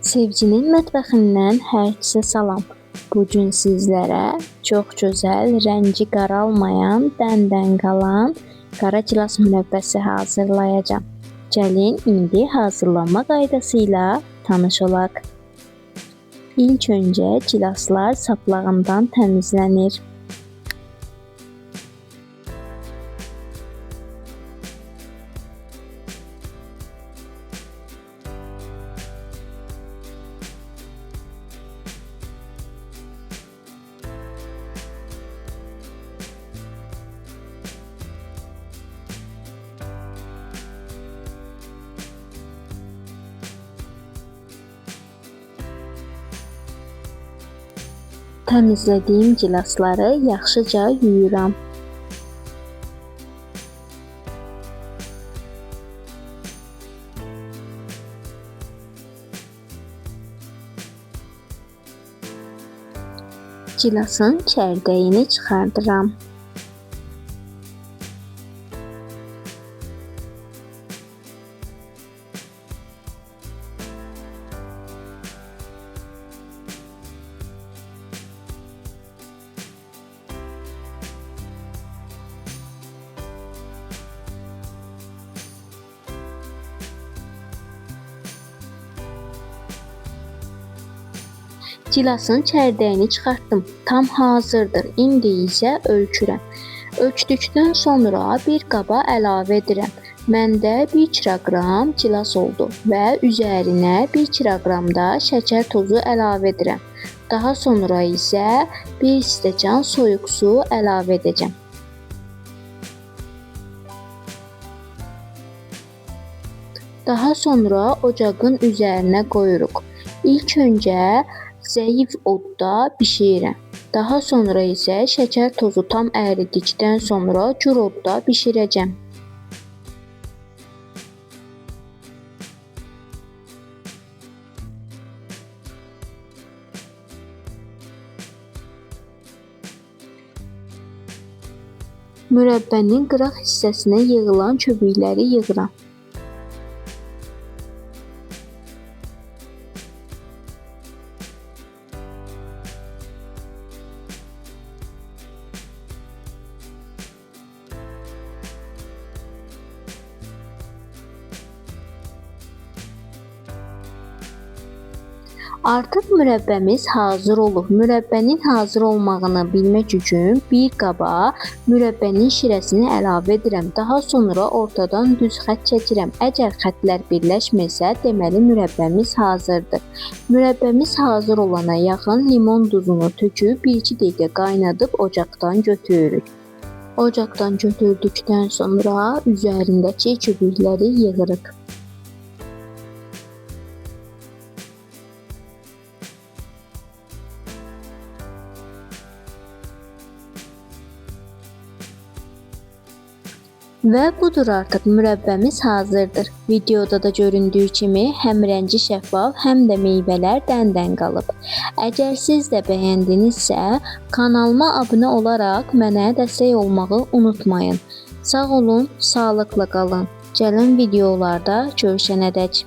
Sevginin mətbəxindən hər kəsə salam. Bugün sizlərə çox gözəl, rəngi qaralmayan, dəndən qalan qara gilas mürəbbəsi hazırlayacağam. Gəlin indi hazırlanma qaydası ilə tanış olaq. İlk öncə gilaslar saplağından təmizlənir. Təmizlədiyim gilasları yaxşıca yuyuram. Gilasın çərdəyini çıxardıram. Gilasın çərdəyini çıxartdım. Tam hazırdır. İndi isə ölçürəm. Ölçdükdən sonra bir qaba əlavə edirəm. Məndə 1 kiloqram gilas oldu və üzərinə 1 kiloqram da şəkər tozu əlavə edirəm. Daha sonra isə 1 stəkan soyuq su əlavə edəcəm. Daha sonra ocağın üzərinə qoyuruq. İlk öncə zəif odda bişirirəm. Daha sonra isə şəkər tozu tam əridikdən sonra gür odda bişirəcəm. Mürəbbənin qıraq hissəsinə yığılan köpükləri yığıram. Artıq mürəbbəmiz hazır olub. Mürəbbənin hazır olmağını bilmək üçün bir qaba mürəbbənin şirəsini əlavə edirəm. Daha sonra ortadan düz xətt çəkirəm. Əgər xəttlər birləşmirsə, deməli mürəbbəmiz hazırdır. Mürəbbəmiz hazır olana yaxın limon duzunu töküb 1-2 dəqiqə qaynadıb ocaqdan götürürük. Ocaqdan götürdükdən sonra üzərindəki köpükləri yığırıq. Və budur, artıq mürəbbəmiz hazırdır. Videoda da göründüyü kimi həm rəngi şəffaf, həm də meyvələr dəndən qalıb. Əgər siz də bəyəndinizsə, kanalıma abunə olaraq mənə dəstək olmağı unutmayın. Sağ olun, sağlıqla qalın. Gəlin videolarda görüşənədək.